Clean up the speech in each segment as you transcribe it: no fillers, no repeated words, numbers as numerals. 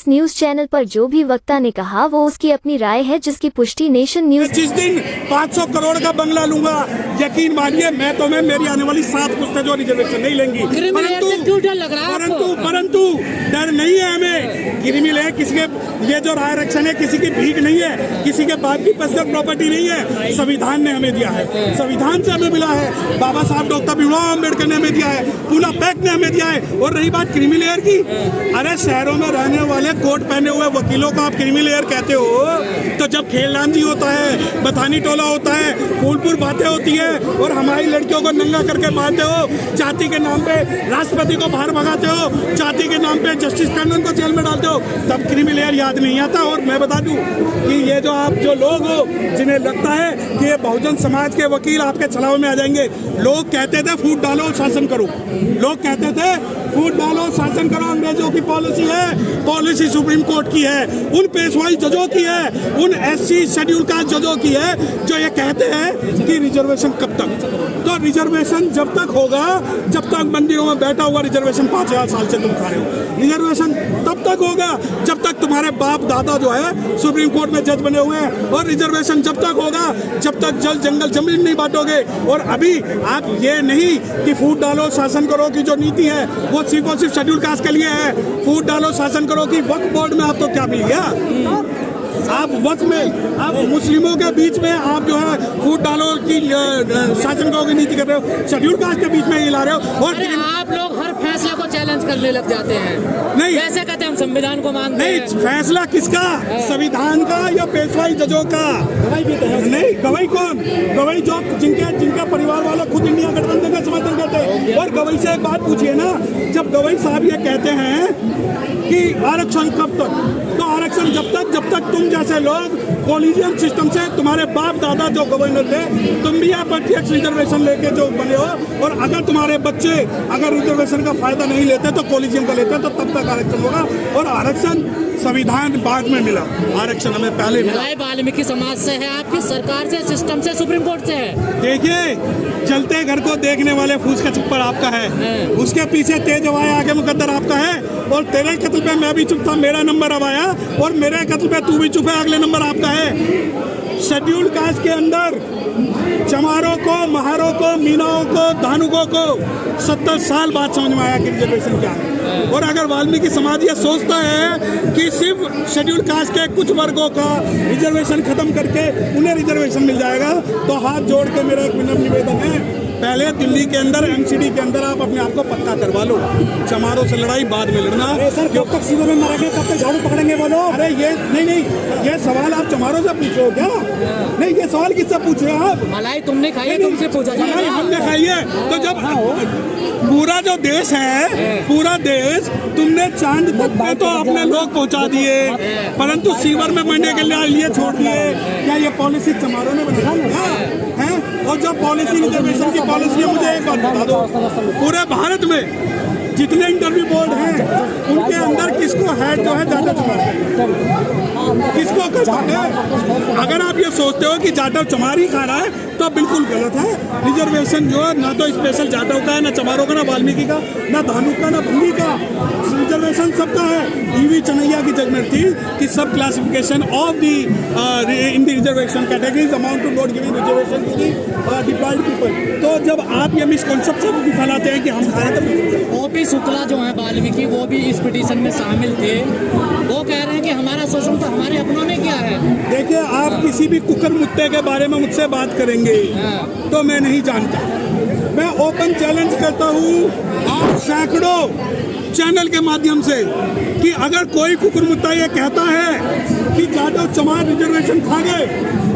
News channel पर जो भी वक्ता ने कहा वो उसकी अपनी राय है, जिसकी पुष्टि नेशन न्यूज। जिस दिन 500 करोड़ का बंगला लूंगा, यकीन मानिए मैं तो मेरी आने वाली 7 पुश्तें जो रिजर्वेशन नहीं लेंगी। परंतु डर नहीं है हमें। क्रिमिनल है किसी के, ये जो आरक्षण है किसी की भीख नहीं है, किसी के बाप की पर्सनल प्रॉपर्टी नहीं है, संविधान ने हमें दिया है, संविधान से हमें मिला है, बाबा साहब डॉक्टर भीमराव अम्बेडकर ने हमें दिया है, पूना पैक्ट ने हमें दिया है। और रही बात क्रिमिनल की, अरे शहरों में रहने वाले कोट पहने हुए वकीलों को आप क्रिमिनल कहते हो, तो जब खेलनांजी होता है, बथानी टोला होता है, फूलपुर बातें होती है और हमारी लड़कियों को नंगा करके मारते हो, जाति के नाम पे राष्ट्रपति को बाहर भगाते हो, जाति के नाम पे जस्टिस टंडन को जेल में डालते हो, तब क्रिमिनल याद नहीं आता। और मैं बता दूं कि ये जो आप जो लोग हो जिन्हें लगता है कि ये बहुजन समाज के वकील आपके छलावे में आ जाएंगे, लोग कहते थे फूट डालो शासन करो, लोग कहते थे फूट डालो शासन करो, अंग्रेजों की पॉलिसी है, पॉलिसी सुप्रीम कोर्ट की है, उन पेशवाई जजों की है, उन SC शेड्यूल कास्ट जजों की है जो ये कहते हैं कि रिजर्वेशन कब तक। तो रिजर्वेशन जब तक होगा जब तक मंदिरों में बैठा हुआ रिजर्वेशन 5000 साल से तुम खा रहे हो, रिजर्वेशन तब तक होगा जब तक तुम्हारे बाप दादा जो है सुप्रीम कोर्ट में जज बने हुए हैं, और रिजर्वेशन जब तक होगा जब तक जल जंगल जमीन नहीं बांटोगे। और अभी आप ये नहीं कि फूट डालो शासन करो की जो नीति है वो सिर्फ और सिर्फ शेड्यूल कास्ट के लिए है, फूट डालो शासन करो की वक्फ बोर्ड में आपको क्या मिल गया? आप वक्त में आप मुस्लिमों के बीच में आप जो है फूट डालो की शासन करो की नीति कर रहे हो, शेड्यूल कास्ट के बीच में ये ला रहे हो। और आप लोग हर फैसले को चैलेंज करने लग जाते हैं। नहीं वैसे कहते हैं हम संविधान को मानते हैं। नहीं, फैसला किसका? संविधान का या पेशवाई जजों का? गवाही भी तो है। नहीं, गवाही कौन? गवाही जो जिनका परिवार वाले खुद इंडिया गठबंधन का समर्थन करते हैं। और गवाही से एक बात पूछिए ना, जब गवाही साहब ये कहते हैं कि आरक्षण कब तक, तो आरक्षण जब तक तुम जैसे लोग कॉलेजियम सिस्टम से, तुम्हारे बाप दादा जो गवर्नर थे, तुम भी यहाँ प्रत्यक्ष रिजर्वेशन लेके जो बने हो, और अगर तुम्हारे बच्चे अगर रिजर्वेशन का फायदा नहीं लेते तो कॉलेजियम का लेते तो तब तक आरक्षण होगा। और आरक्षण संविधान बाद में मिला, आरक्षण हमें पहले मिला। वाल्मीकि समाज से है, आपकी सरकार से, सिस्टम से, सुप्रीम कोर्ट से है। देखिए, चलते घर को देखने वाले फूस का छप्पर आपका है, उसके पीछे तेज हवाएं आगे मुकद्दर आपका है। और तेरे कत्ल पे मैं भी चुप था, मेरा नंबर अब आया, और मेरे कत्ल पे तू भी चुप है, अगले नंबर आपका है। शेड्यूल कास्ट के अंदर चमारों को, महारों को, मीनाओं को, धानुकों को 70 साल बाद समझ में आया कि रिजर्वेशन क्या है। और अगर वाल्मीकि समाज ये सोचता है कि सिर्फ शेड्यूल कास्ट के कुछ वर्गों का रिजर्वेशन खत्म करके उन्हें रिजर्वेशन मिल जाएगा, तो हाथ जोड़ के मेरा एक विनम्र निवेदन है, पहले दिल्ली के अंदर MCD के अंदर आप अपने आप को पक्का करवा लो, चमारों से लड़ाई बाद में लड़ना। कब तक सीधे में मरेंगे, कब तक झाड़ू पकड़ेंगे बोलो? अरे ये नहीं, ये सवाल आप चमारों से पूछे हो क्या? नहीं, ये सवाल किससे पूछे आप? मलाई तुमने खाई है, तुमसे पूछा जाए। मलाई हमने खाई है, तो जब पूरा जो देश है, पूरा देश तुमने चांद तक पे तो अपने लोग पहुंचा दिए, परंतु सीवर में मरने के लिए छोड़ दिए। क्या ये पॉलिसी चमारों ने बनाई है? और जो पॉलिसी रिजर्वेशन की पॉलिसी है, मुझे एक बात बता दो, पूरे भारत में जितने इंटरव्यू बोर्ड हैं उनके अंदर किसको हेड जो है जाटव चमार किसको करता है? अगर आप ये सोचते हो कि जाटव चमार ही खा रहा है तो बिल्कुल गलत है। रिजर्वेशन जो है ना तो स्पेशल जाटव का है, ना चमारों का, ना वाल्मीकि का, ना धानुक का, ना भंगी का, रिजर्वेशन सबका है। EV चनैया की जजमेंट थी कि sub classification of the in the reservation categories amount to not giving reservation to the deployed people. तो जब आप ये मिसकॉन्सेप्शन भी फैलाते हैं कि हम खा रहे थे, OP शुक्ला जो है वाल्मीकि, वो भी इस पिटीशन में शामिल थे, वो कह रहे हैं कि हमारा शोषण तो हमारे अपनों ने किया है। देखिए, आप किसी भी कुकर मुद्दे के बारे में मुझसे बात करेंगे तो मैं नहीं जानता। मैं ओपन चैलेंज करता हूँ सैकड़ों चैनल के माध्यम से कि अगर कोई कुकुर मुद्दा ये कहता है कि जाटव चमार रिजर्वेशन खा गए,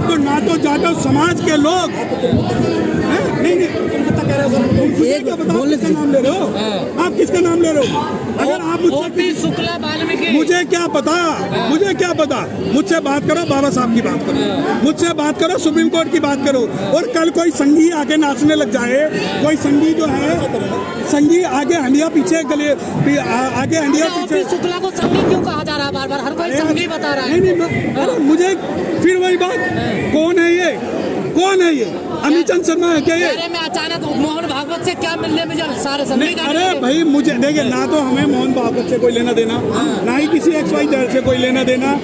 तो ना तो जाटव समाज के लोग नहीं किसका नाम ले रहे हो? आप किसका नाम ले रहे हो? अगर आप मुझे क्या पता, मुझसे बात करो, बाबा साहब की बात करो, मुझसे बात करो, सुप्रीम कोर्ट की बात करो। और कल कोई संघी आगे नाचने लग जाए, कोई संघी जो है, संघी आगे हंडिया पीछे गले आगे हंडिया पीछे। शुक्ला को संघी क्यों कहा जा रहा है? बार-बार हर कोई संघी बता रहा है। नहीं, मुझे फिर वही बात, कौन है ये? है ये? अमीचंद शर्मा है क्या ये? अरे मैं अचानक मोहन भागवत से क्या मिलने में जब सारे नहीं, अरे भाई मुझे देखिए, ना तो हमें मोहन भागवत से कोई लेना देना, ना ही किसी XYZ से कोई लेना देना।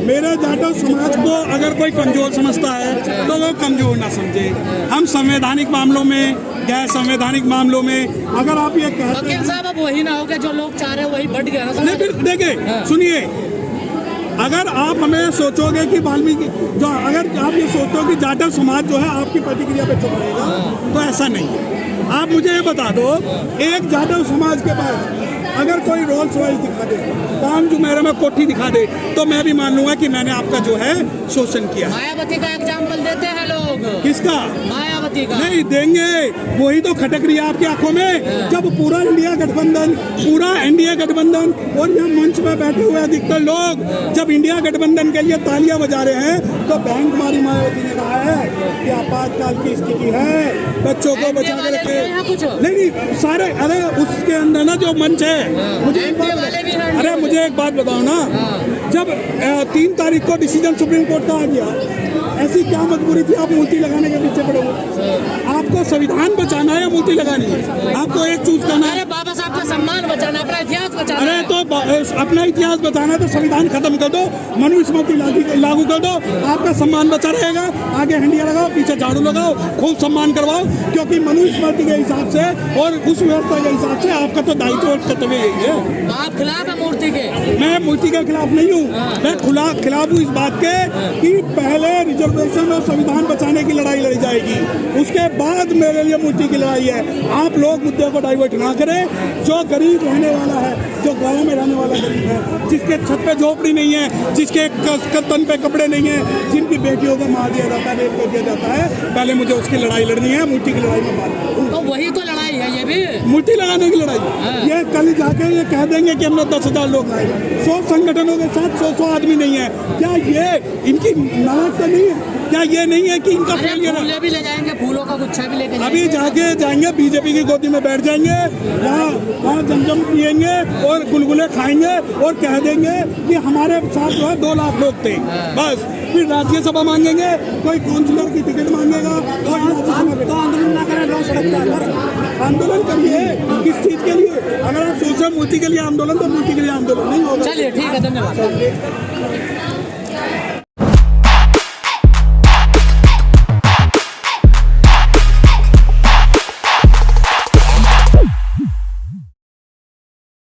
मेरे जाटव समाज को अगर कोई कमजोर समझता है तो वो कमजोर ना समझे। हम संवैधानिक मामलों में, गैर संवैधानिक मामलों में अगर आप ये कहते वकील हैं, साहब अब वही ना हो गया जो लोग चाह रहे हैं वही बढ़ गया ना। नहीं फिर देखिए सुनिए, अगर आप हमें सोचोगे कि वाल्मीकि जो, अगर आप ये सोचते हो कि जाटव समाज जो है आपकी प्रतिक्रिया पे चुप रहेगा, तो ऐसा नहीं है। आप मुझे ये बता दो, एक जाटव समाज के पास अगर कोई रोल्स रॉयस दिखा दे, पान जुमेरा में कोठी दिखा दे, तो मैं भी मान लूंगा कि मैंने आपका जो है शोषण किया। मायावती का एग्जाम्पल देते हैं लोग। किसका? मायावती का। नहीं देंगे, वही तो खटक रही है आपकी आंखों में। जब पूरा इंडिया गठबंधन और यहाँ मंच में बैठे हुए अधिकतर लोग जब इंडिया गठबंधन के लिए तालियां बजा रहे हैं, तो बैंक मारी मायावती ने कहा है कि आपातकाल की स्थिति है, बच्चों को बचा के रखे। नहीं, सारे, अरे उसके अंदर ना जो मंच है, मुझे एक बात बताओ ना, जब 3 तारीख को डिसीजन सुप्रीम कोर्ट का आ गया, ऐसी क्या मजबूरी थी आप मूर्ति लगाने के पीछे पड़े हुए? आपको संविधान बचाना है या मूर्ति लगानी है? आपको एक चूज करना है। बाबा साहब का सम्मान बचाना, अपना इतिहास बचाना। अरे तो अपना इतिहास बचाना है तो संविधान खत्म कर दो, मनुस्मृति लागू कर दो, आपका सम्मान बचा रहेगा। आगे हंडिया लगाओ, पीछे झाड़ू लगाओ, खूब सम्मान करवाओ, क्योंकि मनुस्मृति के हिसाब से और उस व्यवस्था के हिसाब से आपका तो दायित्व और कर्तव्य यही है। आप खिलाफ है मूर्ति के? मैं मूर्ति के खिलाफ नहीं हूँ, मैं खिलाफ हूँ इस बात के कि पहले रिजर्वेशन और संविधान बचाने की लड़ाई लड़ी जाएगी, उसके बाद मेरे लिए मूर्ति की लड़ाई है। आप लोग मुद्दे को डाइवर्ट ना करें। जो गरीब रहने वाला है, जो गाँव में रहने वाला गरीब है, जिसके छत पे झोपड़ी नहीं है, जिसके तन पे कपड़े नहीं है, जिनकी बेटियों को मार दिया जाता है, रेप कर दिया जाता है, पहले मुझे उसकी लड़ाई लड़नी है। मूर्ति की लड़ाई में बात, तो वही तो लड़ाई है ये भी, मूर्ति लगाने की लड़ाई। ये कल जाके ये कह देंगे कि हमने 10,000 लोग लाए, 100 संगठनों के साथ 100 आदमी नहीं है, क्या ये इनकी नाराज तो नहीं है? क्या ये नहीं है कि इनका फेलियर है? फूले भी ले जाएंगे, फूलों का गुच्छा भी लेके अभी जाके जाएंगे बीजेपी की गोदी में बैठ जाएंगे, वहाँ जमजम पियेंगे और गुलगुले खाएंगे और कह देंगे कि हमारे साथ जो है 2 लाख लोग थे, बस। फिर राज्यसभा मांगेंगे, कोई काउंसिलर की टिकट मांगेगा, आंदोलन ना करें, आंदोलन करिए। किस चीज के लिए? अगर आप सोच रहे मूर्ति के लिए आंदोलन, तो मूर्ति के लिए आंदोलन नहीं होगा। चलिए ठीक है, धन्यवाद।